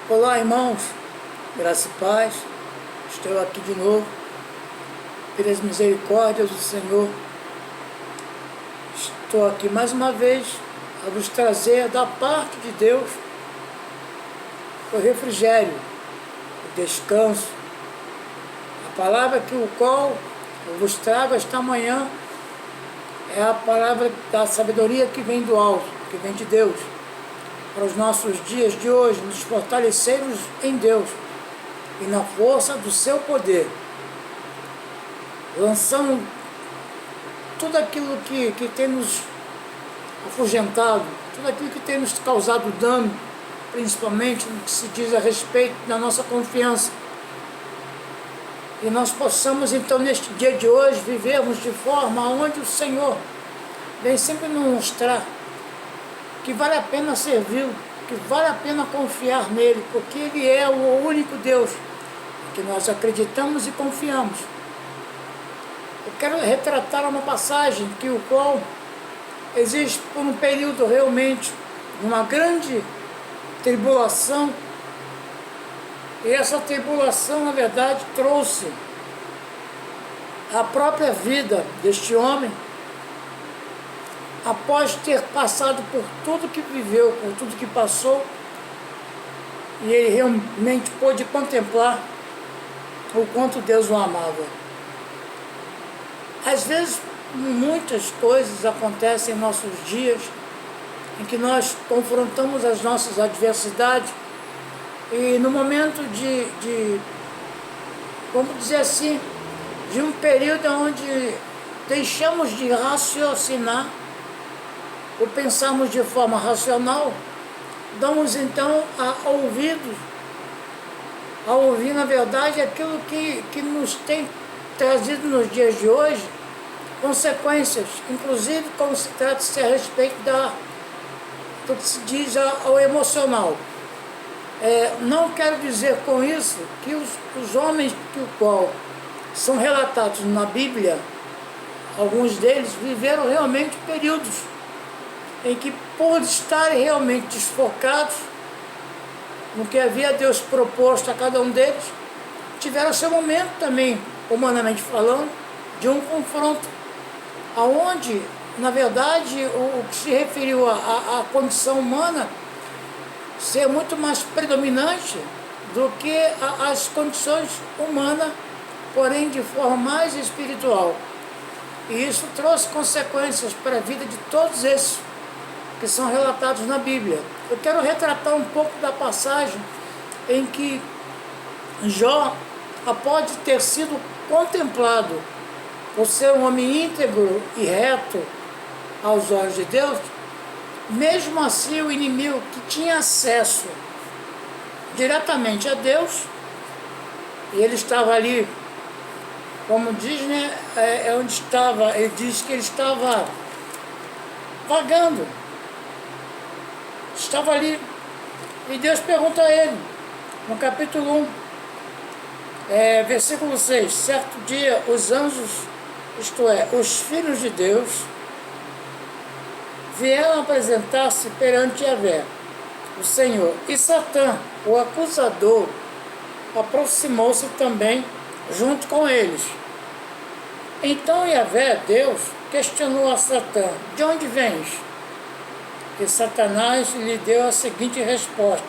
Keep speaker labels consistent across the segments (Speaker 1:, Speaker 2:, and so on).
Speaker 1: Olá, irmãos, graça e paz. Estou aqui de novo, pelas misericórdias do Senhor. Estou aqui mais uma vez a vos trazer da parte de Deus o refrigério, o descanso, a palavra que o qual eu vos trago esta manhã é a palavra da sabedoria que vem do alto, que vem de Deus, para os nossos dias de hoje, nos fortalecermos em Deus e na força do seu poder, lançando tudo aquilo que tem nos afugentado, tudo aquilo que tem nos causado dano, principalmente no que se diz a respeito da nossa confiança. E nós possamos então neste dia de hoje vivermos de forma onde o Senhor vem sempre nos mostrar que vale a pena servi-lo, que vale a pena confiar nele, porque ele é o único Deus que nós acreditamos e confiamos. Eu quero retratar uma passagem que o qual existe por um período realmente uma grande tribulação, e essa tribulação na verdade trouxe a própria vida deste homem, após ter passado por tudo que viveu, por tudo que passou, e ele realmente pôde contemplar o quanto Deus o amava. Às vezes, muitas coisas acontecem em nossos dias, em que nós confrontamos as nossas adversidades, e no momento vamos dizer assim, de um período onde deixamos de raciocinar, ou pensarmos de forma racional, damos então a ouvir na verdade aquilo que nos tem trazido nos dias de hoje consequências, inclusive como se trata-se a respeito do que se diz ao emocional. Não quero dizer com isso que os homens que qual são relatados na Bíblia, alguns deles viveram realmente períodos em que, por estarem realmente desfocados no que havia Deus proposto a cada um deles, tiveram seu momento também, humanamente falando, de um confronto, aonde, na verdade, o que se referiu à condição humana ser muito mais predominante do que as condições humanas, porém de forma mais espiritual. E isso trouxe consequências para a vida de todos esses que são relatados na Bíblia. Eu quero retratar um pouco da passagem em que Jó, após ter sido contemplado por ser um homem íntegro e reto aos olhos de Deus, mesmo assim o inimigo que tinha acesso diretamente a Deus, e ele estava ali, como diz, né, onde estava, ele diz que ele estava vagando, estava ali, e Deus pergunta a ele, no capítulo 1, versículo 6, certo dia os anjos, isto é, os filhos de Deus, vieram apresentar-se perante Yahvé, o Senhor, e Satã, o acusador, aproximou-se também junto com eles. Então Yahvé, Deus, questionou a Satã, de onde vens? E Satanás lhe deu a seguinte resposta,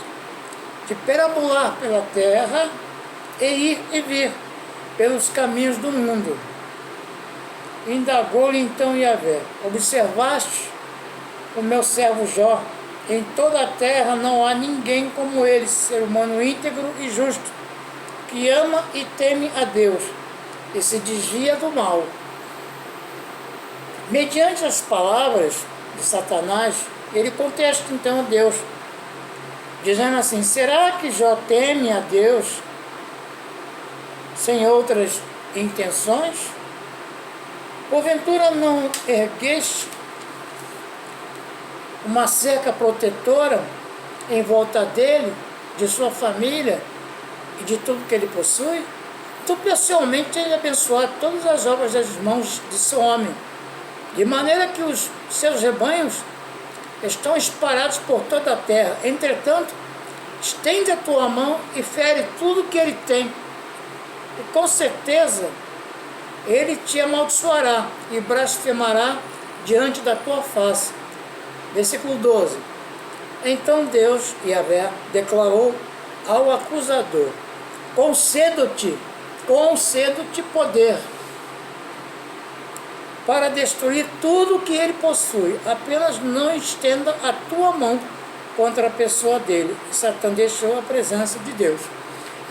Speaker 1: de perambular pela terra e ir e vir pelos caminhos do mundo. Indagou-lhe então Yahvé, observaste o meu servo Jó, em toda a terra não há ninguém como ele, ser humano íntegro e justo, que ama e teme a Deus, e se desvia do mal. Mediante as palavras de Satanás, ele contesta então a Deus, dizendo assim, será que Jó teme a Deus sem outras intenções? Porventura não ergueste uma cerca protetora em volta dele, de sua família e de tudo que ele possui? Tu pessoalmente tem abençoado todas as obras das mãos de seu homem, de maneira que os seus rebanhos estão espalhados por toda a terra. Entretanto, estende a tua mão e fere tudo que ele tem. E com certeza ele te amaldiçoará e blasfemará diante da tua face. Versículo 12. Então Deus, Yahvé, declarou ao acusador: concedo-te poder para destruir tudo o que ele possui, apenas não estenda a tua mão contra a pessoa dele. Satã deixou a presença de Deus.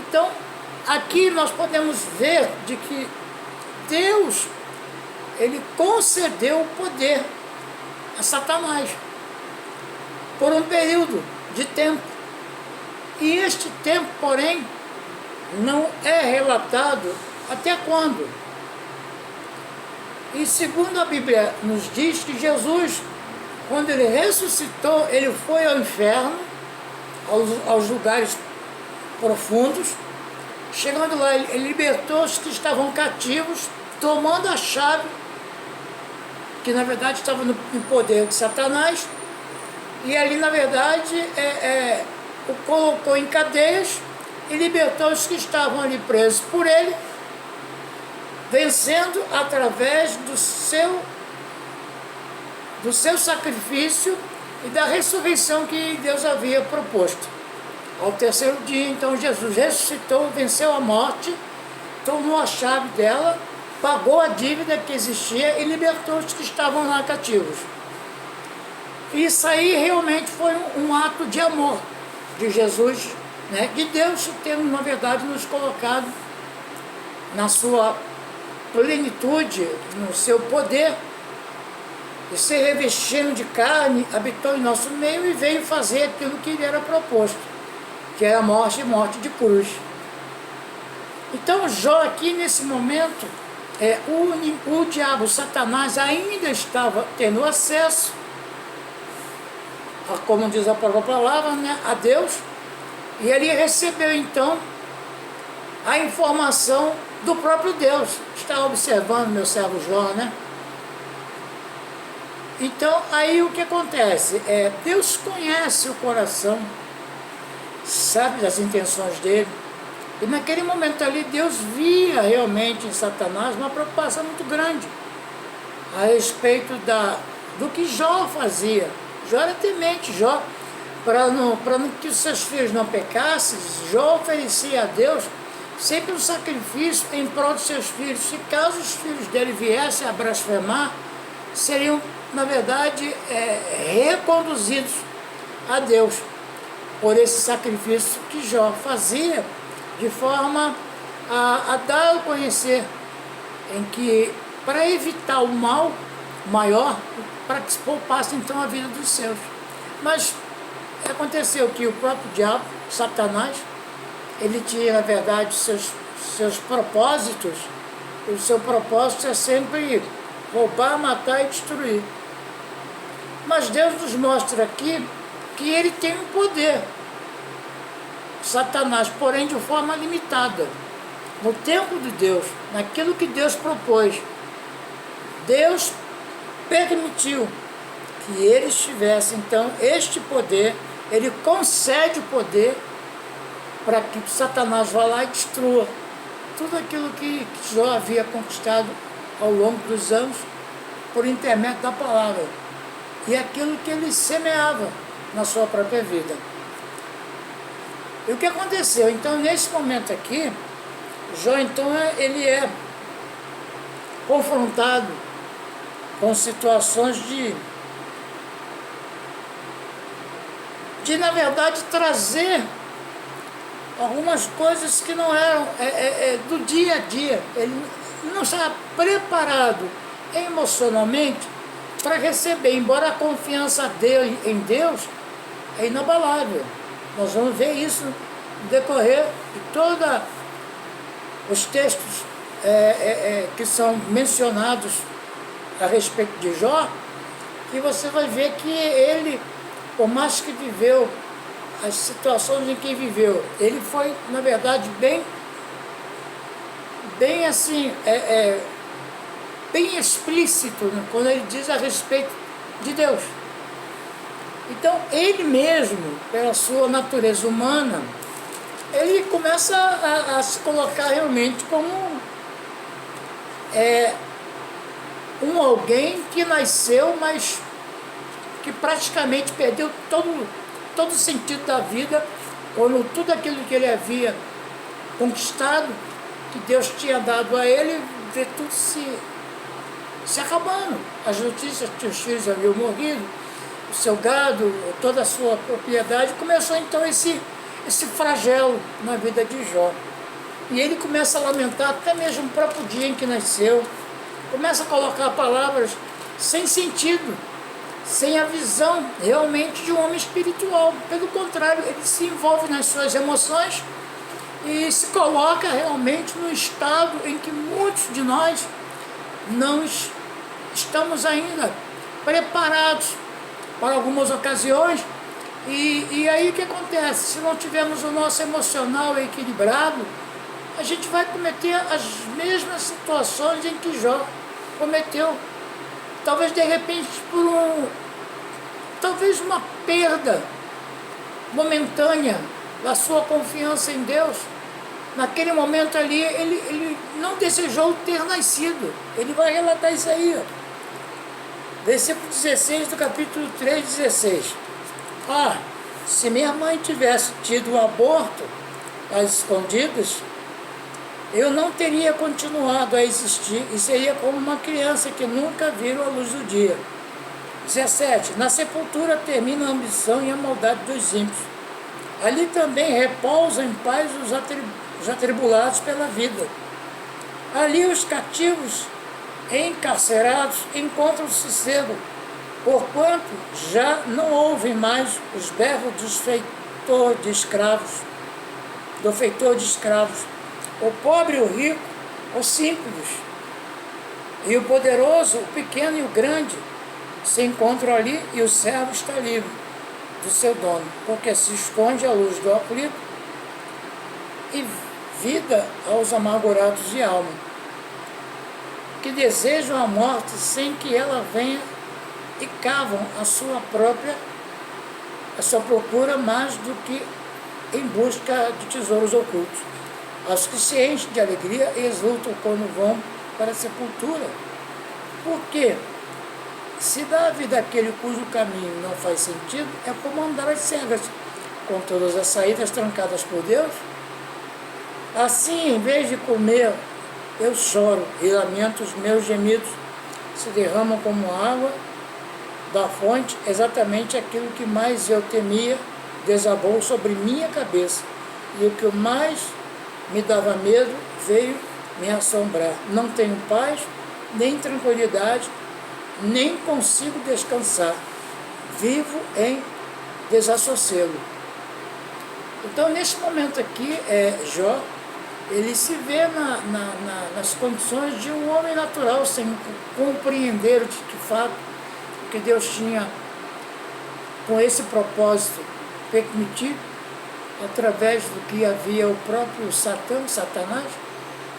Speaker 1: Então, aqui nós podemos ver de que Deus, ele concedeu o poder a Satanás por um período de tempo. E este tempo, porém, não é relatado até quando. E segundo a Bíblia nos diz que Jesus, quando ele ressuscitou, ele foi ao inferno, aos lugares profundos. Chegando lá, ele libertou os que estavam cativos, tomando a chave, que na verdade estava no poder de Satanás, e ali na verdade o colocou em cadeias e libertou os que estavam ali presos por ele, vencendo através do seu sacrifício e da ressurreição que Deus havia proposto. Ao terceiro dia, então, Jesus ressuscitou, venceu a morte, tomou a chave dela, pagou a dívida que existia e libertou os que estavam lá cativos. Isso aí realmente foi um ato de amor de Jesus, né? De Deus tendo, na verdade, nos colocado na sua plenitude, no seu poder, e se revestindo de carne, habitou em nosso meio e veio fazer aquilo que lhe era proposto, que era a morte e morte de cruz. Então Jó aqui nesse momento, o diabo, Satanás, ainda estava tendo acesso, como diz a própria palavra, né, a Deus, e ele recebeu então a informação do próprio Deus. Está observando meu servo Jó, né? Então aí o que acontece? Deus conhece o coração, sabe das intenções dele, e naquele momento ali Deus via realmente em Satanás uma preocupação muito grande a respeito do que Jó fazia. Jó era temente. Jó, para que os seus filhos não pecassem, Jó oferecia a Deus sempre um sacrifício em prol dos seus filhos. Se caso os filhos dele viessem a blasfemar, seriam, na verdade, reconduzidos a Deus por esse sacrifício que Jó fazia, de forma a dar a conhecer em que, para evitar o mal maior, para que se poupasse então a vida dos seus. Mas aconteceu que o próprio diabo, Satanás, ele tinha, na verdade, seus propósitos. O seu propósito é sempre roubar, matar e destruir. Mas Deus nos mostra aqui que ele tem um poder, Satanás, porém de forma limitada. No tempo de Deus, naquilo que Deus propôs, Deus permitiu que eles tivessem então este poder. Ele concede o poder para que Satanás vá lá e destrua tudo aquilo que Jó havia conquistado ao longo dos anos por intermédio da palavra e aquilo que ele semeava na sua própria vida. E o que aconteceu? Então, nesse momento aqui, Jó, então, ele é confrontado com situações de na verdade, trazer algumas coisas que não eram do dia a dia. Ele não estava preparado emocionalmente para receber, embora a confiança dele em Deus é inabalável. Nós vamos ver isso no decorrer de todos os textos que são mencionados a respeito de Jó, que você vai ver que ele, por mais que viveu as situações em que viveu, ele foi, na verdade, bem assim, bem explícito, né, quando ele diz a respeito de Deus. Então, ele mesmo, pela sua natureza humana, ele começa a se colocar realmente como um alguém que nasceu, mas que praticamente perdeu todo o sentido da vida, quando tudo aquilo que ele havia conquistado, que Deus tinha dado a ele, vê tudo se acabando. As notícias que os filhos haviam morrido, o seu gado, toda a sua propriedade, começou então esse flagelo na vida de Jó. E ele começa a lamentar até mesmo o próprio dia em que nasceu, começa a colocar palavras sem sentido, sem a visão realmente de um homem espiritual. Pelo contrário, ele se envolve nas suas emoções e se coloca realmente no estado em que muitos de nós não estamos ainda preparados para algumas ocasiões. E aí o que acontece? Se não tivermos o nosso emocional equilibrado, a gente vai cometer as mesmas situações em que Jó cometeu. Talvez de repente talvez uma perda momentânea da sua confiança em Deus. Naquele momento ali, ele não desejou ter nascido. Ele vai relatar isso aí, ó. Versículo 16 do capítulo 3:16. Ah, se minha mãe tivesse tido um aborto às escondidas, eu não teria continuado a existir e seria como uma criança que nunca viu a luz do dia. 17. Na sepultura termina a ambição e a maldade dos ímpios. Ali também repousam em paz os atribulados pela vida. Ali os cativos encarcerados encontram sossego, porquanto já não ouvem mais os berros do feitor de escravos. O pobre e o rico, o simples, e o poderoso, o pequeno e o grande, se encontram ali, e o servo está livre do seu dono, porque se esconde a luz do aflito e vida aos amargurados de alma, que desejam a morte sem que ela venha e cavam a sua procura mais do que em busca de tesouros ocultos. Aos que se enchem de alegria e exultam quando vão para a sepultura. Porque se dá a vida àquele cujo caminho não faz sentido, é como andar às cegas, com todas as saídas trancadas por Deus. Assim, em vez de comer, eu choro e lamento, os meus gemidos se derramam como água da fonte. Exatamente aquilo que mais eu temia desabou sobre minha cabeça, e o que mais me dava medo veio me assombrar. Não tenho paz, nem tranquilidade, nem consigo descansar. Vivo em desassossego. Então, nesse momento aqui, Jó, ele se vê nas condições de um homem natural, sem compreender de fato o que Deus tinha com esse propósito permitir, através do que havia o próprio Satanás,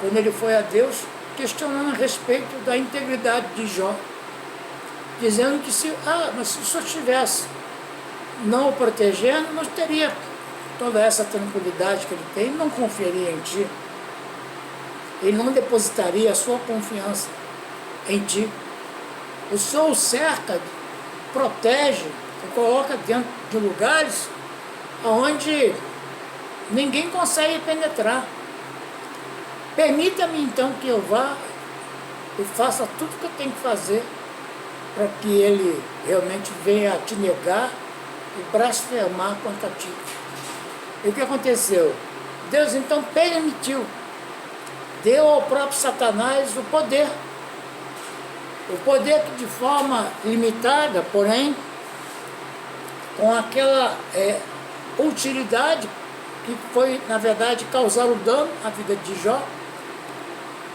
Speaker 1: quando ele foi a Deus, questionando a respeito da integridade de Jó, dizendo que mas se o Senhor estivesse não o protegendo, não teria toda essa tranquilidade que ele tem, não confiaria em ti, ele não depositaria a sua confiança em ti. O Senhor o cerca, protege, o coloca dentro de lugares onde ninguém consegue penetrar. Permita-me então que eu vá e faça tudo o que eu tenho que fazer para que ele realmente venha a te negar e blasfemar contra ti. E o que aconteceu? Deus então permitiu, deu ao próprio Satanás o poder que de forma limitada, porém com aquela utilidade que foi, na verdade, causar o dano à vida de Jó.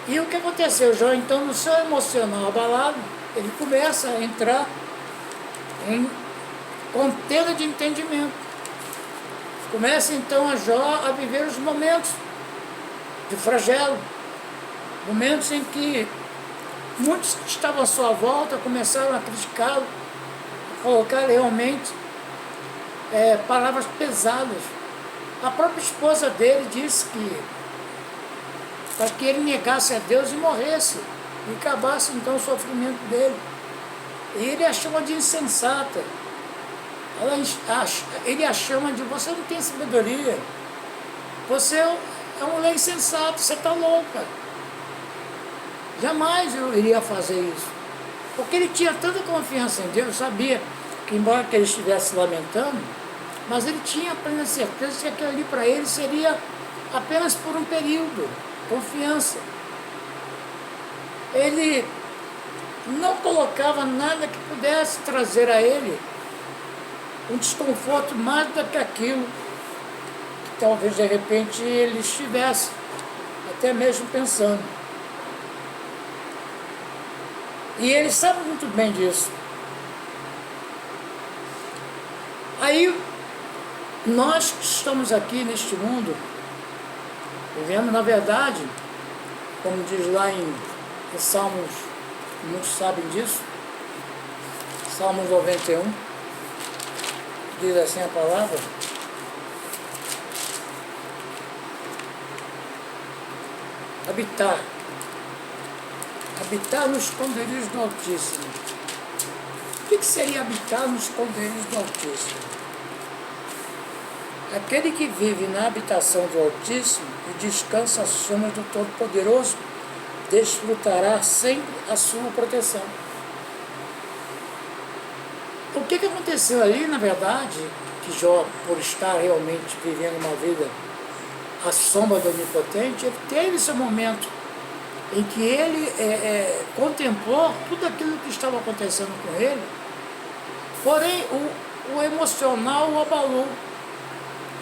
Speaker 1: E o que aconteceu? Jó, então, no seu emocional abalado, ele começa a entrar em contenda de entendimento. Começa, então, a Jó a viver os momentos de flagelo, momentos em que muitos que estavam à sua volta começaram a criticá-lo, a colocar realmente palavras pesadas. A própria esposa dele disse que para que ele negasse a Deus e morresse, e acabasse então o sofrimento dele. E ele a chama de insensata. Ele a chama de: você não tem sabedoria, você é uma mulher insensata, você está louca. Jamais eu iria fazer isso. Porque ele tinha tanta confiança em Deus, sabia que, embora que ele estivesse lamentando, mas ele tinha a plena certeza que aquilo ali para ele seria apenas por um período. Confiança. Ele não colocava nada que pudesse trazer a ele um desconforto mais do que aquilo que talvez de repente ele estivesse até mesmo pensando. E ele sabe muito bem disso. Aí, nós que estamos aqui neste mundo, vivemos, na verdade, como diz lá em Salmos, muitos sabem disso, Salmos 91, diz assim a palavra: habitar no esconderijo do Altíssimo. O que seria habitar no esconderijo do Altíssimo? Aquele que vive na habitação do Altíssimo e descansa à sombra do Todo-Poderoso, desfrutará sempre a sua proteção. O que aconteceu ali, na verdade, que Jó, por estar realmente vivendo uma vida à sombra do Onipotente, ele teve esse momento em que ele contemplou tudo aquilo que estava acontecendo com ele, porém o emocional o abalou.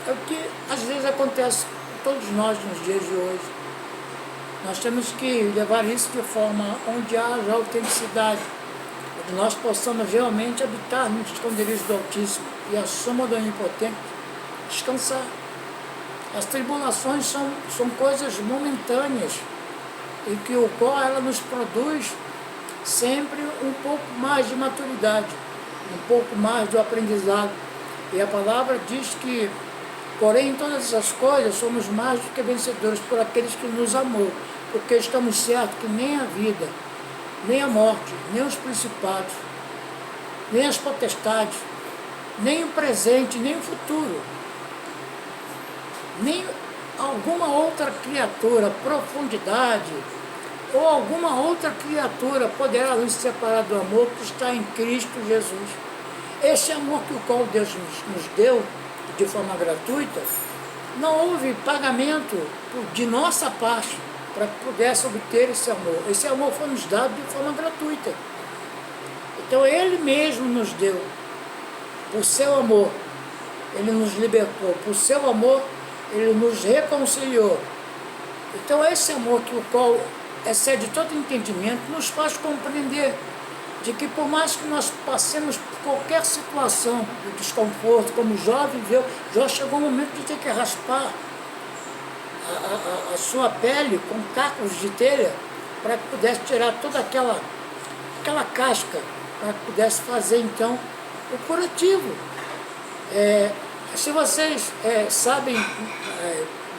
Speaker 1: É o que às vezes acontece com todos nós nos dias de hoje. Nós temos que levar isso de forma onde haja autenticidade, onde nós possamos realmente habitar no esconderijo do Altíssimo e a sombra do Onipotente descansar. As tribulações são coisas momentâneas, e que o qual ela nos produz sempre um pouco mais de maturidade, um pouco mais do aprendizado. E a palavra diz que, porém, em todas essas coisas somos mais do que vencedores por aqueles que nos amou, porque estamos certos que nem a vida, nem a morte, nem os principados, nem as potestades, nem o presente, nem o futuro, nem alguma outra criatura, profundidade, ou alguma outra criatura poderá nos separar do amor que está em Cristo Jesus. Esse amor que o qual Deus nos deu de forma gratuita, não houve pagamento de nossa parte para que pudesse obter esse amor. Esse amor foi nos dado de forma gratuita. Então Ele mesmo nos deu, por seu amor, Ele nos libertou, por seu amor, Ele nos reconciliou. Então esse amor que o qual excede todo entendimento nos faz compreender de que, por mais que nós passemos por qualquer situação de desconforto, como Jó viveu, Jó chegou um momento de ter que raspar a sua pele com cacos de telha para que pudesse tirar toda aquela casca, para que pudesse fazer então o curativo. Se vocês sabem,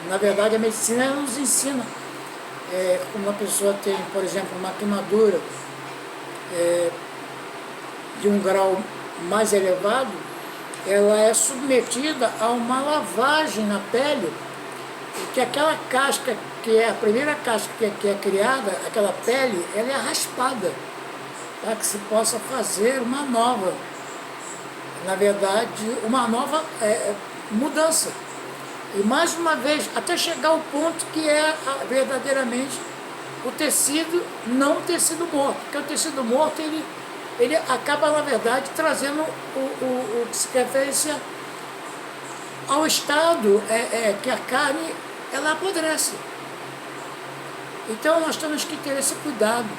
Speaker 1: na verdade a medicina ela nos ensina como uma pessoa tem, por exemplo, uma queimadura de um grau mais elevado, ela é submetida a uma lavagem na pele, que aquela casca, que é a primeira casca que é criada, aquela pele, ela é raspada, para que se possa fazer uma nova, na verdade, uma nova mudança. E mais uma vez, até chegar ao ponto que é verdadeiramente o tecido, não o tecido morto, porque o tecido morto ele acaba, na verdade, trazendo o que se refere ao estado que a carne ela apodrece. Então nós temos que ter esse cuidado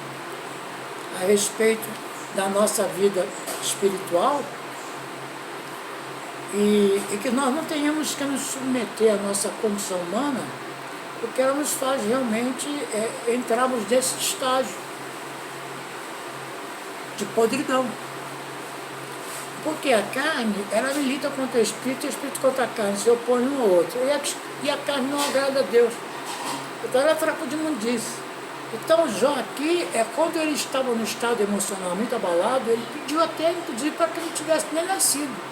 Speaker 1: a respeito da nossa vida espiritual, e que nós não tenhamos que nos submeter à nossa condição humana, porque ela nos faz realmente entrarmos nesse estágio de podridão. Porque a carne, ela milita contra o espírito e o espírito contra a carne, se opõe um ao outro. E a carne não agrada a Deus. Então ela é fraca de imundície. Então Jó aqui, quando ele estava no estado emocional muito abalado, ele pediu até, inclusive, para que ele não tivesse nem nascido.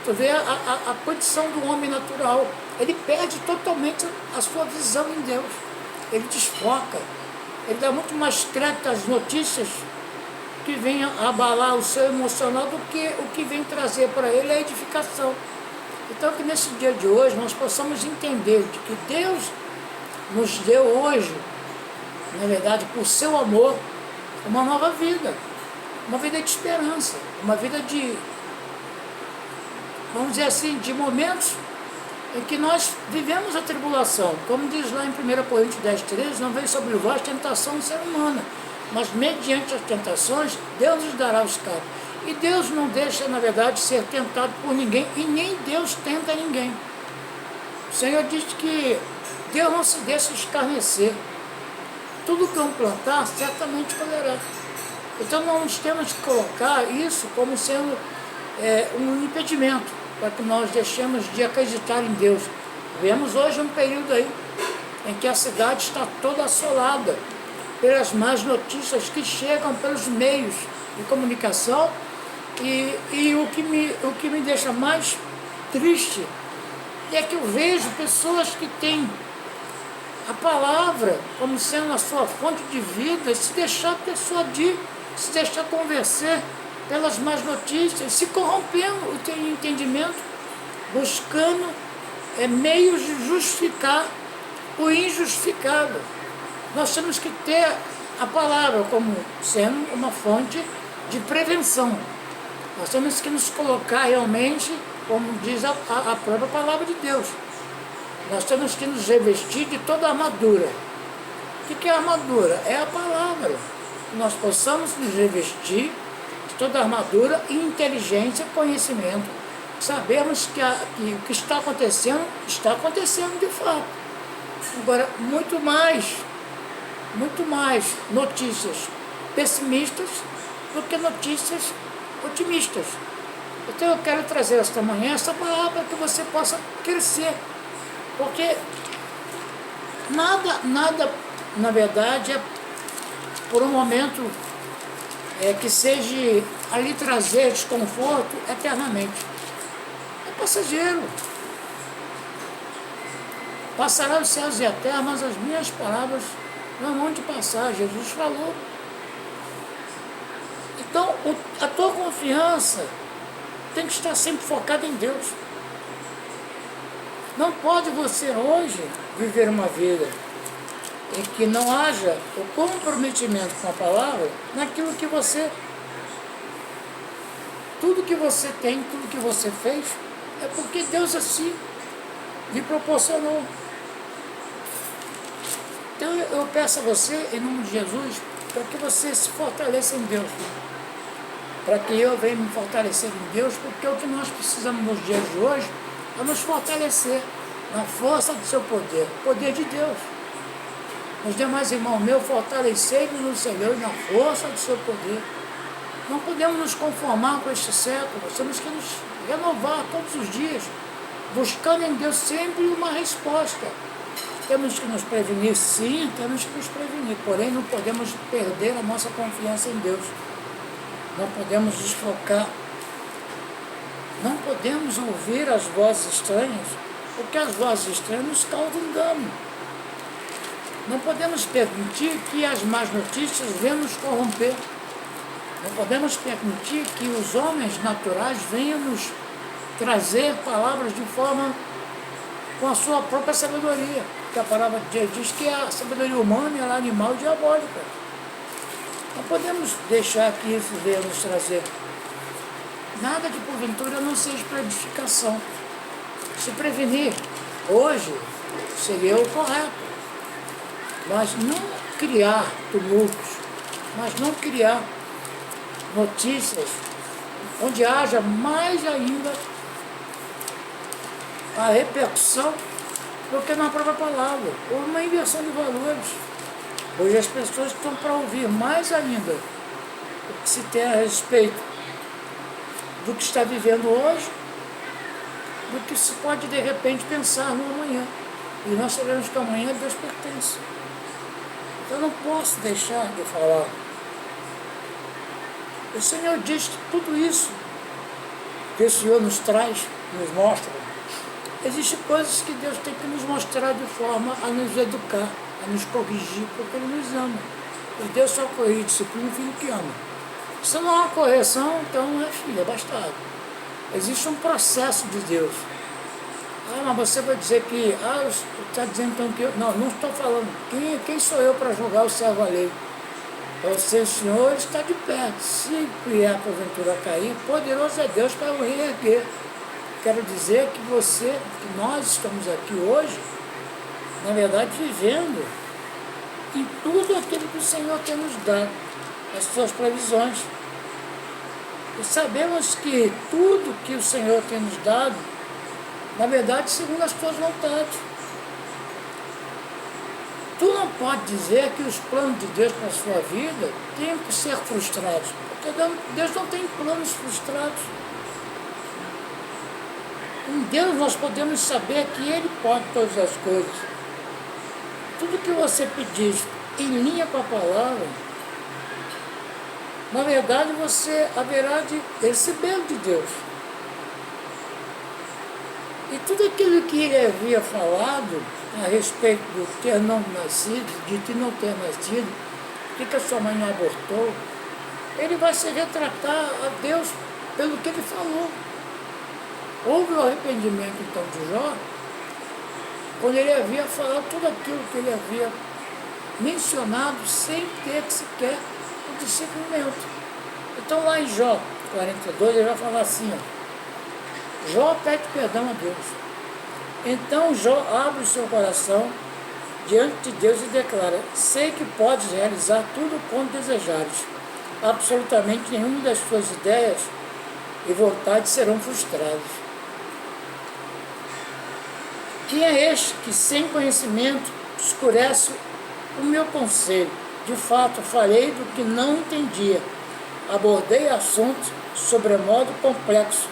Speaker 1: Tu vê a condição do homem natural. Ele perde totalmente a sua visão em Deus. Ele desfoca. Ele dá muito mais crédito às notícias que vem abalar o seu emocional do que o que vem trazer para ele a edificação. Então que nesse dia de hoje nós possamos entender de que Deus nos deu hoje, na verdade, por seu amor, uma nova vida. Uma vida de esperança. Uma vida de, vamos dizer assim, de momentos em que nós vivemos a tribulação. Como diz lá em 1 Coríntios 10:13, não vem sobre vós tentação ser humana, mas mediante as tentações, Deus nos dará o escape. E Deus não deixa, na verdade, ser tentado por ninguém, e nem Deus tenta ninguém. O Senhor diz que Deus não se deixa escarnecer. Tudo que um plantar, certamente colherá. Então nós temos que colocar isso como sendo um impedimento para que nós deixemos de acreditar em Deus. Vemos hoje um período aí em que a cidade está toda assolada pelas más notícias que chegam pelos meios de comunicação e o que me deixa mais triste é que eu vejo pessoas que têm a palavra como sendo a sua fonte de vida, se deixar persuadir, se deixar convencer pelas más notícias, se corrompendo o teu entendimento, buscando meios de justificar o injustificável. Nós temos que ter a palavra como sendo uma fonte de prevenção. Nós temos que nos colocar realmente, como diz a própria palavra de Deus. Nós temos que nos revestir de toda a armadura. O que é a armadura? É a palavra. Que nós possamos nos revestir de toda a armadura e inteligência, conhecimento. Sabemos que o que está acontecendo de fato. Agora, muito mais notícias pessimistas do que notícias otimistas. Então eu quero trazer esta manhã essa palavra para que você possa crescer. Porque nada, na verdade, é por um momento que seja ali trazer desconforto eternamente. É passageiro. Passará os céus e a terra, mas as minhas palavras não vão de passar. Jesus falou. Então, a tua confiança tem que estar sempre focada em Deus. Não pode você hoje viver uma vida em que não haja o comprometimento com a palavra naquilo que você, tudo que você tem, tudo que você fez, é porque Deus assim lhe proporcionou. Então eu peço a você, em nome de Jesus, para que você se fortaleça em Deus. Para que eu venha me fortalecer em Deus, porque o que nós precisamos nos dias de hoje é nos fortalecer na força do seu poder, poder de Deus. Os demais irmãos meus, fortalecei-nos no Senhor e na força do seu poder. Não podemos nos conformar com este século, temos que nos renovar todos os dias, buscando em Deus sempre uma resposta. Temos que nos prevenir, sim, temos que nos prevenir, porém não podemos perder a nossa confiança em Deus. Não podemos desfocar. Não podemos ouvir as vozes estranhas, porque as vozes estranhas nos causam dano. Não podemos permitir que as más notícias venham nos corromper. Não podemos permitir que os homens naturais venham nos trazer palavras de forma com a sua própria sabedoria. Porque a palavra de Deus diz que a sabedoria humana é animal e diabólica. Não podemos deixar que isso venha nos trazer nada que porventura não seja para edificação. Se prevenir hoje seria o correto, mas não criar tumultos, mas não criar notícias onde haja mais ainda a repercussão do que na própria palavra, ou uma inversão de valores. Hoje as pessoas estão para ouvir mais ainda o que se tem a respeito do que está vivendo hoje, do que se pode de repente pensar no amanhã. E nós sabemos que amanhã Deus pertence. Eu não posso deixar de falar. O Senhor diz que tudo isso que o Senhor nos traz, nos mostra, existem coisas que Deus tem que nos mostrar de forma a nos educar, a nos corrigir, porque Ele nos ama. E Deus só corrige, disciplina o filho que ama. Se não há correção, então é filho, é bastardo. Existe um processo de Deus. Mas você vai dizer que, está dizendo então que eu... Não estou falando. Quem sou eu para julgar o servo alheio? Para você, o Senhor está de pé. Se vier porventura a cair, poderoso é Deus para o reerguer. Quero dizer que nós estamos aqui hoje, na verdade, vivendo em tudo aquilo que o Senhor tem nos dado, as suas provisões. E sabemos que tudo que o Senhor tem nos dado, na verdade, segundo as suas vontades. Tu não pode dizer que os planos de Deus para a sua vida têm que ser frustrados, porque Deus não tem planos frustrados. Em Deus nós podemos saber que Ele pode todas as coisas. Tudo que você pedir em linha com a palavra, na verdade você haverá de receber de Deus. E tudo aquilo que Ele havia falado a respeito do ter não nascido, de que não ter nascido, que a sua mãe não abortou, Ele vai se retratar a Deus pelo que Ele falou. Houve o arrependimento então de Jó, quando ele havia falado tudo aquilo que ele havia mencionado sem ter sequer o discernimento. Então lá em Jó 42 ele vai falar assim, Jó pede perdão a Deus. Então Jó abre o seu coração diante de Deus e declara, sei que podes realizar tudo quanto desejares. Absolutamente nenhuma das suas ideias e vontades serão frustradas. Quem é este que, sem conhecimento, escurece o meu conselho? De fato, falei do que não entendia. Abordei assuntos sobremodo complexo,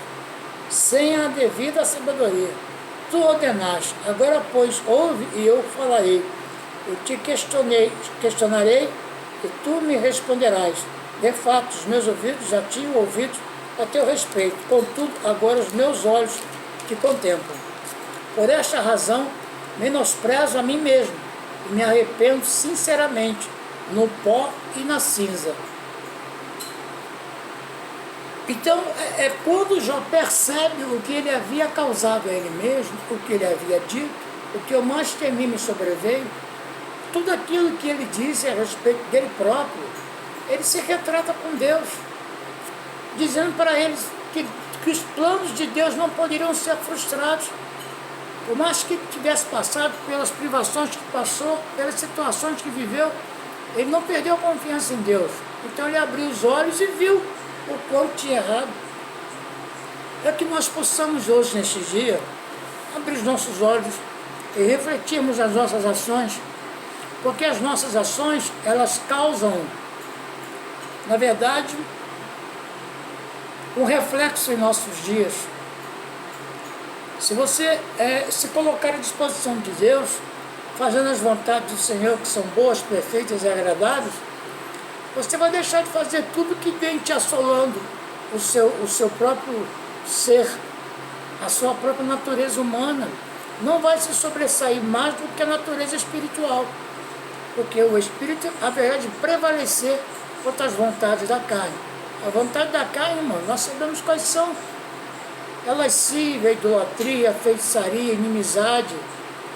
Speaker 1: sem a devida sabedoria. Tu ordenaste, agora, pois, ouve e eu falarei. Eu te questionarei e tu me responderás. De fato, os meus ouvidos já tinham ouvido a teu respeito. Contudo, agora os meus olhos te contemplam. Por esta razão, menosprezo a mim mesmo e me arrependo sinceramente no pó e na cinza. Então, quando Jó percebe o que ele havia causado a ele mesmo, o que ele havia dito, o que eu mais temi me sobreveio, tudo aquilo que ele disse a respeito dele próprio, ele se retrata com Deus, dizendo para eles que os planos de Deus não poderiam ser frustrados. Por mais que tivesse passado pelas privações que passou, pelas situações que viveu, ele não perdeu a confiança em Deus. Então ele abriu os olhos e viu o quanto tinha errado. É que nós possamos hoje, neste dia, abrir os nossos olhos e refletirmos as nossas ações, porque as nossas ações, elas causam, na verdade, um reflexo em nossos dias. Se você se colocar à disposição de Deus, fazendo as vontades do Senhor, que são boas, perfeitas e agradáveis, você vai deixar de fazer tudo que vem te assolando o seu próprio ser, a sua própria natureza humana. Não vai se sobressair mais do que a natureza espiritual, porque o Espírito haverá de prevalecer contra as vontades da carne. A vontade da carne, irmão, nós sabemos quais são. A lascívia, a idolatria, a feitiçaria, a inimizade,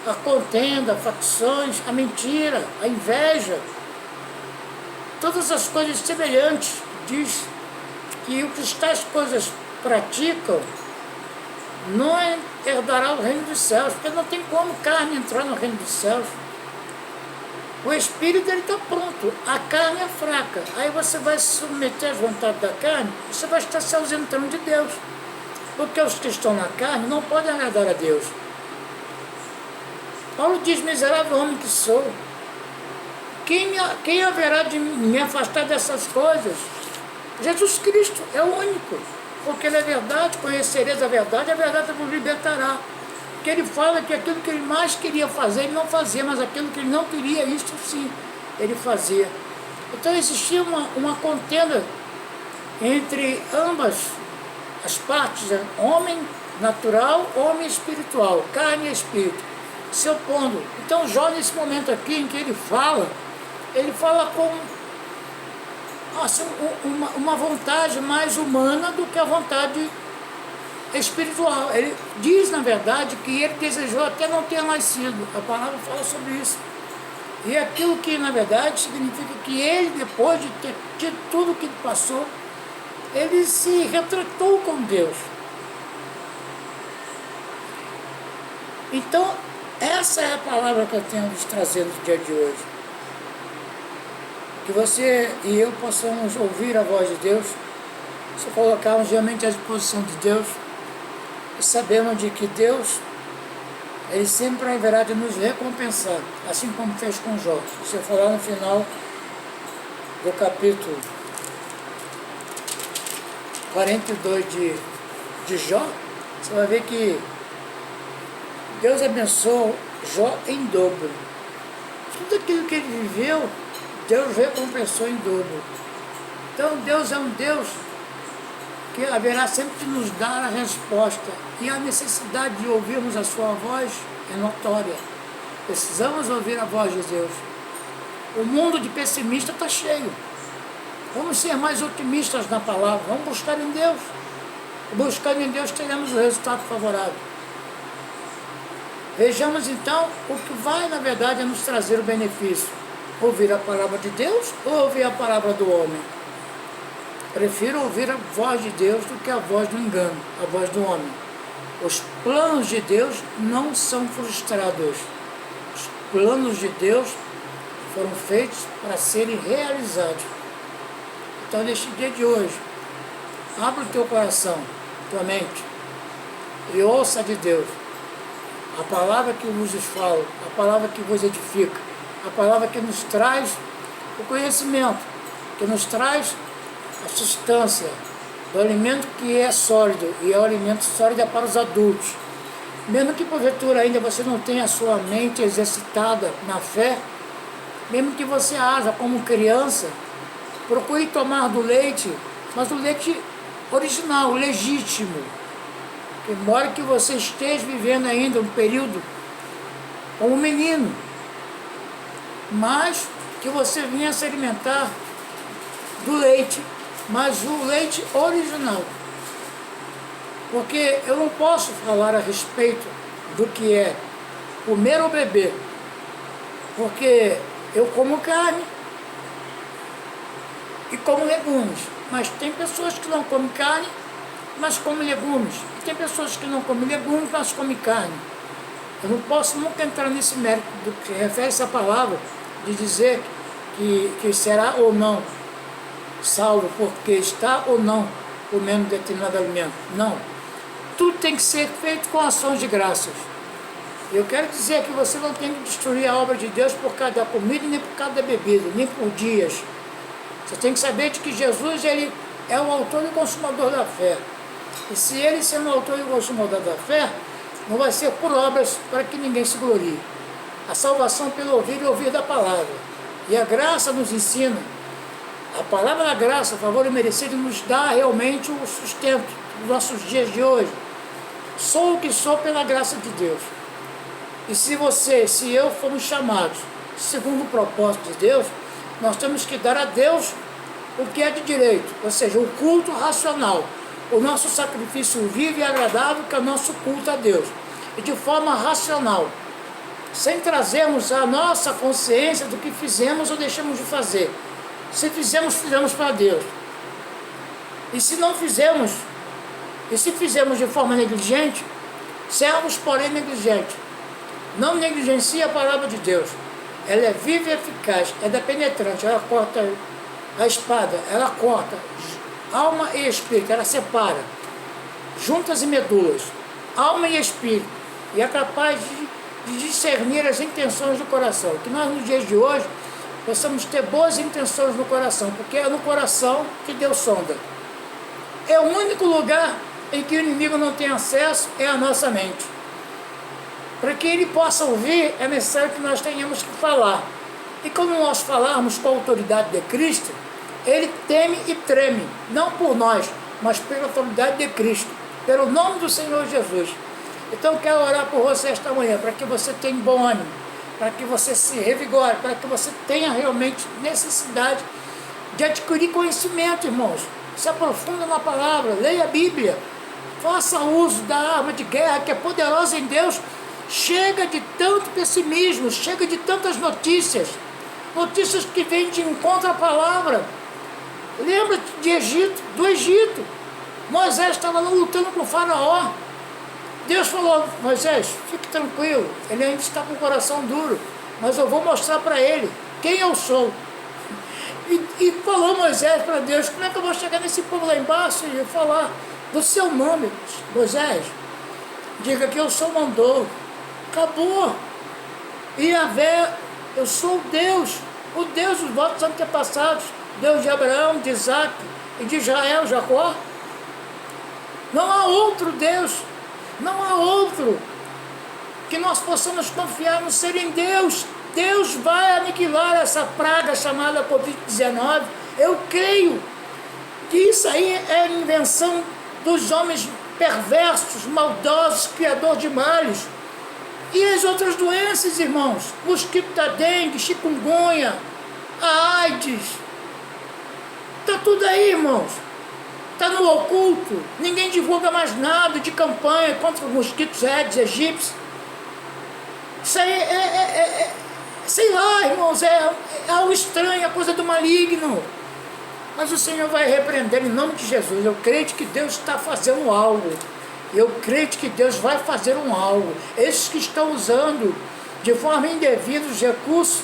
Speaker 1: a contenda, facções, a mentira, a inveja, todas as coisas semelhantes. Diz que o que tais coisas praticam não herdará o reino dos céus, porque não tem como carne entrar no reino dos céus. O Espírito está pronto, a carne é fraca. Aí você vai se submeter às vontades da carne, você vai estar se ausentando de Deus. Porque os que estão na carne não podem agradar a Deus. Paulo diz, miserável homem que sou, quem haverá de me afastar dessas coisas? Jesus Cristo é o único. porque Ele é verdade, conhecereis a verdade vos libertará. Porque Ele fala que aquilo que Ele mais queria fazer, Ele não fazia, mas aquilo que Ele não queria, isso sim, Ele fazia. Então existia uma contenda entre ambas as partes, né? Homem natural, homem espiritual, carne e espírito, se opondo. Então Jó, nesse momento aqui em que ele fala com assim, uma vontade mais humana do que a vontade espiritual. Ele diz, na verdade, que ele desejou até não ter nascido. A palavra fala sobre isso. E aquilo que, na verdade, significa que ele, depois de ter tido tudo o que ele passou, ele se retratou com Deus. Então, essa é a palavra que eu tenho de trazer no dia de hoje. Que você e eu possamos ouvir a voz de Deus, se colocarmos realmente à disposição de Deus, e sabemos de que Deus, Ele sempre haverá de nos recompensar, assim como fez com Jó. Se você for lá no final do capítulo 42 de Jó, você vai ver que Deus abençoou Jó em dobro. Tudo aquilo que ele viveu, Deus recompensou em dobro. Então Deus é um Deus que haverá sempre de nos dar a resposta. E a necessidade de ouvirmos a sua voz é notória. Precisamos ouvir a voz de Deus. O mundo de pessimista está cheio. Vamos ser mais otimistas na palavra. Vamos buscar em Deus. Buscando em Deus teremos o resultado favorável. Vejamos então o que vai, na verdade, nos trazer o benefício. Ouvir a palavra de Deus ou ouvir a palavra do homem? Prefiro ouvir a voz de Deus do que a voz do engano, a voz do homem. Os planos de Deus não são frustrados. Os planos de Deus foram feitos para serem realizados. Então, neste dia de hoje, abra o teu coração, tua mente, e ouça de Deus a palavra que vos falo, a palavra que vos edifica, a palavra que nos traz o conhecimento, que nos traz a substância do alimento que é sólido, e é o alimento sólido para os adultos. Mesmo que porventura ainda você não tenha a sua mente exercitada na fé, mesmo que você haja como criança, procure tomar do leite, mas o leite original, legítimo. Embora que você esteja vivendo ainda um período como menino, mas que você venha se alimentar do leite, mas o leite original. Porque eu não posso falar a respeito do que é comer ou beber, porque eu como carne e como legumes, mas tem pessoas que não comem carne, mas comem legumes, e tem pessoas que não comem legumes, mas comem carne. Eu não posso nunca entrar nesse mérito do que refere essa palavra, de dizer que será ou não salvo porque está ou não comendo determinado alimento. Não. Tudo tem que ser feito com ações de graças. Eu quero dizer que você não tem que destruir a obra de Deus por causa da comida, nem por causa da bebida, nem por dias. Você tem que saber de que Jesus, Ele é o autor e o consumador da fé. E se Ele sendo o autor e o consumador da fé, não vai ser por obras para que ninguém se glorie. A salvação pelo ouvir e ouvir da palavra. E a graça nos ensina. A palavra da graça, a favor e merecido, nos dá realmente o sustento dos nossos dias de hoje. Sou o que sou pela graça de Deus. E se você, se eu fomos chamados segundo o propósito de Deus, nós temos que dar a Deus o que é de direito, ou seja, o culto racional, o nosso sacrifício vivo e agradável, que é o nosso culto a Deus, e de forma racional, sem trazermos a nossa consciência do que fizemos ou deixamos de fazer. Se fizemos, fizemos para Deus. E se não fizemos, e se fizemos de forma negligente, servos, porém negligentes. Não negligencia a palavra de Deus. Ela é viva e eficaz, ela é penetrante, ela corta a espada, ela corta alma e espírito, ela separa juntas e medulas, alma e espírito, e é capaz de discernir as intenções do coração. Que nós, nos dias de hoje, possamos ter boas intenções no coração, porque é no coração que Deus sonda. É o único lugar em que o inimigo não tem acesso, é a nossa mente. Para que ele possa ouvir, é necessário que nós tenhamos que falar. E quando nós falarmos com a autoridade de Cristo, ele teme e treme, não por nós, mas pela autoridade de Cristo, pelo nome do Senhor Jesus. Então eu quero orar por você esta manhã, para que você tenha bom ânimo, para que você se revigore, para que você tenha realmente necessidade de adquirir conhecimento, irmãos. Se aprofunda na palavra, leia a Bíblia, faça uso da arma de guerra que é poderosa em Deus. Chega de tanto pessimismo, chega de tantas notícias que vêm de encontro à palavra. Lembra do Egito. Moisés estava lá lutando com o faraó. Deus falou: Moisés, fique tranquilo, ele ainda está com o coração duro, mas eu vou mostrar para ele quem eu sou. E falou Moisés para Deus: como é que eu vou chegar nesse povo lá embaixo e falar do seu nome? Moisés, diga que eu sou mandou. Acabou. E Yahvé, eu sou Deus, o Deus dos vossos antepassados, Deus de Abraão, de Isaac e de Israel, Jacó. Não há outro Deus, não há outro que nós possamos confiar no ser em Deus. Deus vai aniquilar essa praga chamada Covid-19. Eu creio que isso aí é invenção dos homens perversos, maldosos, criadores de males. E as outras doenças, irmãos, mosquito da dengue, chikungunya, a AIDS, está tudo aí, irmãos. Está no oculto, ninguém divulga mais nada de campanha contra os mosquitos Aedes aegypti. Isso aí sei lá, irmãos, é algo estranho, é coisa do maligno. Mas o Senhor vai repreender em nome de Jesus. Eu creio que Deus está fazendo algo. Eu creio que Deus vai fazer algo. Esses que estão usando de forma indevida os recursos,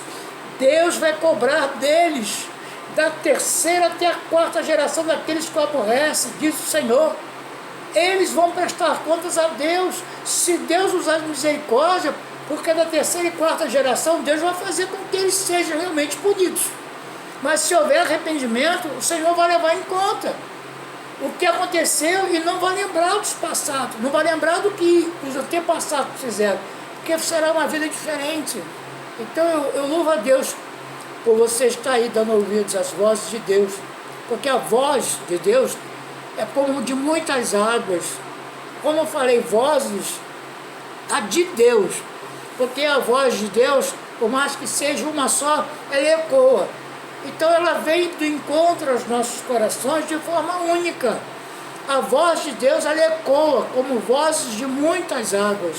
Speaker 1: Deus vai cobrar deles, da terceira até a quarta geração daqueles que o aborrecem, diz o Senhor. Eles vão prestar contas a Deus. Se Deus usar misericórdia, porque da terceira e quarta geração, Deus vai fazer com que eles sejam realmente punidos. Mas se houver arrependimento, o Senhor vai levar em conta o que aconteceu e não vai lembrar dos passados, não vai lembrar do que os antepassados fizeram, porque será uma vida diferente. Então eu louvo a Deus por você estar aí dando ouvidos às vozes de Deus, porque a voz de Deus é como de muitas águas. Como eu falei, vozes, a de Deus, porque a voz de Deus, por mais que seja uma só, ela ecoa. Então ela vem do encontro aos nossos corações de forma única. A voz de Deus, ela ecoa como vozes de muitas águas.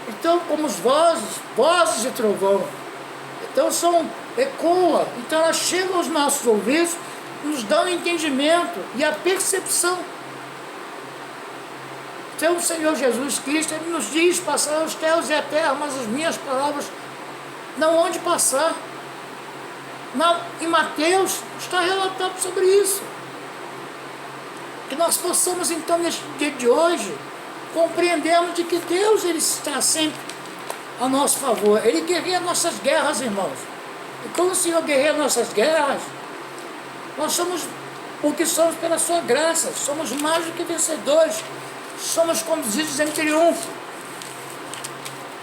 Speaker 1: Então, como vozes de trovão. Então ecoa. Então ela chega aos nossos ouvidos, nos dando entendimento e a percepção. Então o Senhor Jesus Cristo, Ele nos diz: passarão os céus e a terra, mas as minhas palavras não hão de passar. Em Mateus está relatado sobre isso. Que nós possamos então neste dia de hoje compreendermos de que Deus Ele está sempre a nosso favor. Ele guerreia nossas guerras, irmãos. E como o Senhor guerreia nossas guerras, nós somos o que somos pela sua graça. Somos mais do que vencedores. Somos conduzidos em triunfo.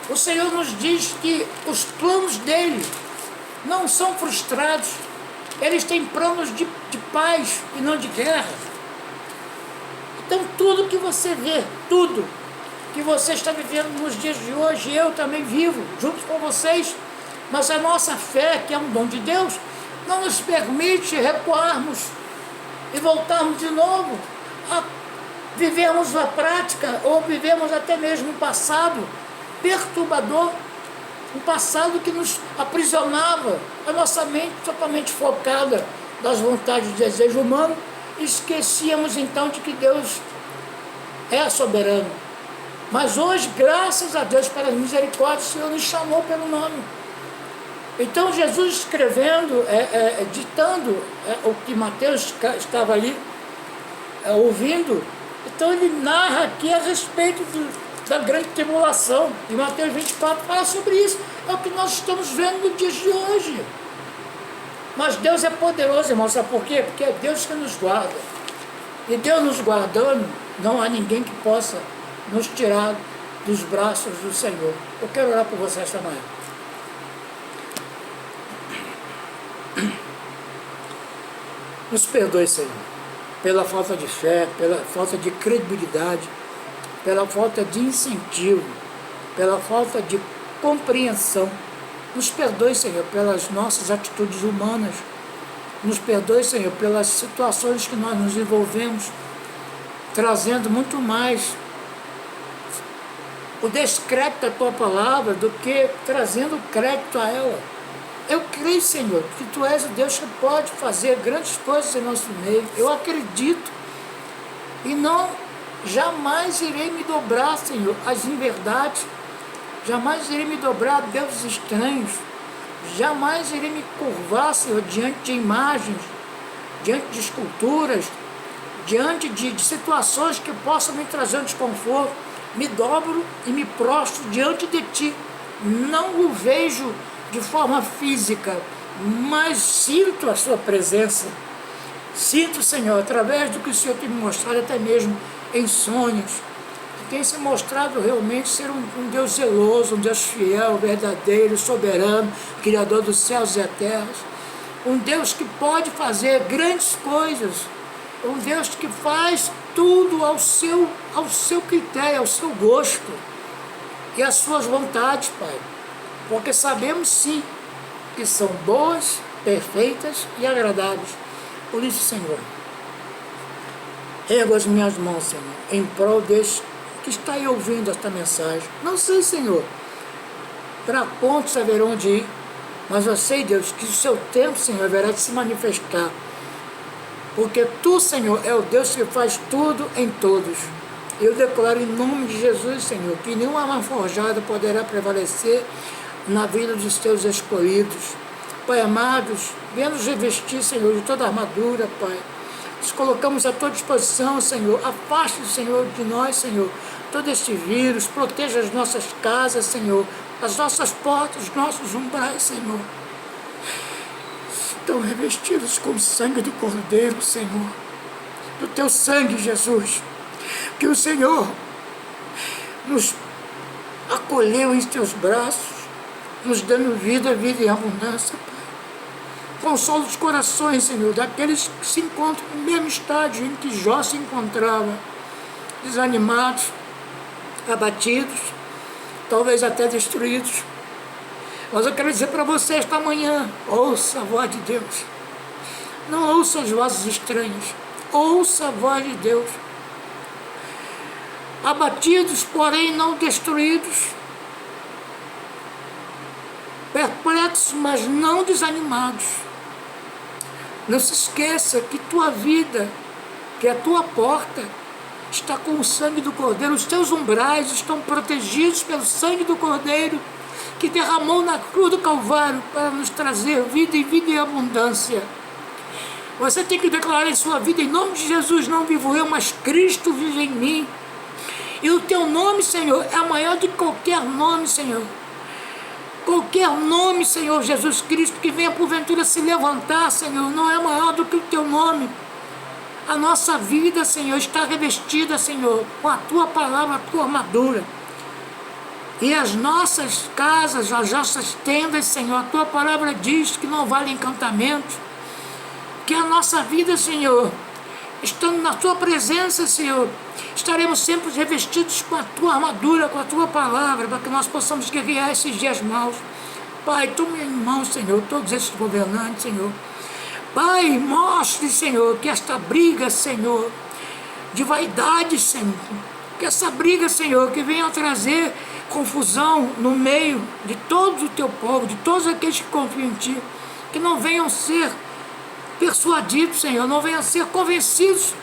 Speaker 1: O Senhor nos diz que os planos dEle não são frustrados. Eles têm planos de paz e não de guerra. Então tudo que você vê, tudo que você está vivendo nos dias de hoje, eu também vivo, junto com vocês, mas a nossa fé, que é um dom de Deus, não nos permite recuarmos e voltarmos de novo a vivermos a prática, ou vivemos até mesmo um passado perturbador, um passado que nos aprisionava, a nossa mente totalmente focada nas vontades e desejo humano. Esquecíamos então de que Deus é soberano. Mas hoje, graças a Deus pela misericórdia, o Senhor nos chamou pelo nome. Então Jesus escrevendo, ditando o que Mateus estava ali ouvindo, então ele narra aqui a respeito da grande tribulação. E Mateus 24 fala sobre isso. É o que nós estamos vendo no dia de hoje. Mas Deus é poderoso, irmão. Sabe por quê? Porque é Deus que nos guarda. E Deus nos guardando, não há ninguém que possa nos tirar dos braços do Senhor. Eu quero orar por você esta manhã. Nos perdoe, Senhor, pela falta de fé, pela falta de credibilidade, pela falta de incentivo, pela falta de compreensão. Nos perdoe, Senhor, pelas nossas atitudes humanas. Nos perdoe, Senhor, pelas situações que nós nos envolvemos, trazendo muito mais o descrédito à Tua palavra do que trazendo crédito a ela. Eu creio, Senhor, que Tu és o Deus que pode fazer grandes coisas em nosso meio. Eu acredito e jamais irei me dobrar, Senhor, às inverdades. Jamais irei me dobrar a deuses estranhos. Jamais irei me curvar, Senhor, diante de imagens, diante de esculturas, diante de situações que possam me trazer um desconforto. Me dobro e me prostro diante de Ti. Não o vejo de forma física, mas sinto a Sua presença. Sinto, Senhor, através do que o Senhor tem me mostrado, até mesmo em sonhos, que tem se mostrado realmente ser um Deus zeloso, um Deus fiel, verdadeiro, soberano, Criador dos céus e da terra. Um Deus que pode fazer grandes coisas. Um Deus que faz tudo ao seu critério, ao seu gosto e às suas vontades, Pai. Porque sabemos sim que são boas, perfeitas e agradáveis. Por isso, Senhor, ergo as minhas mãos, Senhor, em prol deste que está aí ouvindo esta mensagem. Não sei, Senhor, para pontos haverão de ir, mas eu sei, Deus, que o seu tempo, Senhor, haverá de se manifestar. Porque Tu, Senhor, é o Deus que faz tudo em todos. Eu declaro em nome de Jesus, Senhor, que nenhuma arma forjada poderá prevalecer na vida dos Teus escolhidos. Pai amados, venha nos revestir, Senhor, de toda a armadura, Pai. Nos colocamos à Tua disposição, Senhor. Afaste, Senhor, de nós, Senhor, todo este vírus. Proteja as nossas casas, Senhor, as nossas portas, os nossos umbrais, Senhor. Estão revestidos com o sangue do Cordeiro, Senhor, do Teu sangue, Jesus, que o Senhor nos acolheu em Teus braços, nos dando vida e abundância, Pai. Consola os corações, Senhor, daqueles que se encontram no mesmo estágio em que Jó se encontrava, desanimados, abatidos, talvez até destruídos. Mas eu quero dizer para você esta manhã, ouça a voz de Deus. Não ouça as vozes estranhas, ouça a voz de Deus. Abatidos, porém não destruídos. Perplexos, mas não desanimados. Não se esqueça que tua vida, que a tua porta, está com o sangue do Cordeiro. Os teus umbrais estão protegidos pelo sangue do Cordeiro, que derramou na cruz do Calvário para nos trazer vida e vida em abundância. Você tem que declarar em sua vida, em nome de Jesus, não vivo eu, mas Cristo vive em mim. E o Teu nome, Senhor, é maior do que qualquer nome, Senhor. Qualquer nome, Senhor Jesus Cristo, que venha porventura se levantar, Senhor, não é maior do que o Teu nome. A nossa vida, Senhor, está revestida, Senhor, com a Tua palavra, a Tua armadura. E as nossas casas, as nossas tendas, Senhor, a Tua palavra diz que não vale encantamento. Que a nossa vida, Senhor, estando na Tua presença, Senhor, estaremos sempre revestidos com a Tua armadura, com a Tua palavra, para que nós possamos guerrear esses dias maus. Pai, tome em mão, Senhor, todos esses governantes, Senhor. Pai, mostre, Senhor, que esta briga, Senhor, de vaidade, Senhor, que essa briga, Senhor, que venha trazer confusão no meio de todo o Teu povo, de todos aqueles que confiam em Ti, que não venham ser persuadidos, Senhor, não venham ser convencidos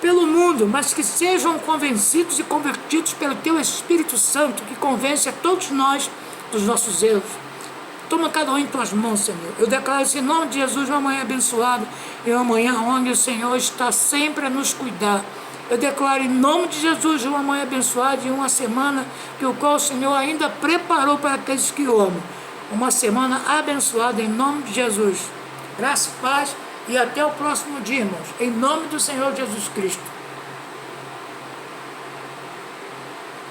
Speaker 1: pelo mundo, mas que sejam convencidos e convertidos pelo Teu Espírito Santo, que convence a todos nós dos nossos erros. Toma cada um em Tuas mãos, Senhor. Eu declaro esse nome de Jesus, uma manhã abençoada, e uma manhã onde o Senhor está sempre a nos cuidar. Eu declaro em nome de Jesus uma manhã abençoada e uma semana que o qual o Senhor ainda preparou para aqueles que o amam. Uma semana abençoada em nome de Jesus. Graça e paz E até o próximo dia, irmãos. Em nome do Senhor Jesus Cristo.